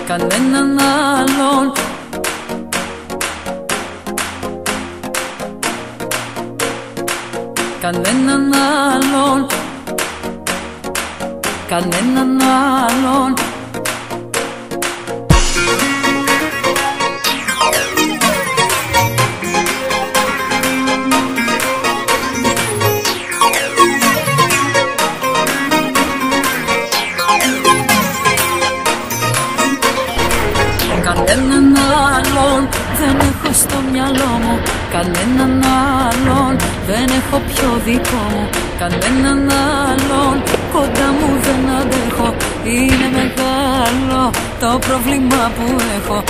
κανέναν άλλον. Κανέναν άλλον, κανέναν άλλον. Κανέναν άλλον δεν έχω στο μυαλό μου, κανέναν άλλον δεν έχω πιο δικό μου, κανέναν άλλον κοντά μου δεν αντέχω. Είναι μεγάλο το πρόβλημα που έχω.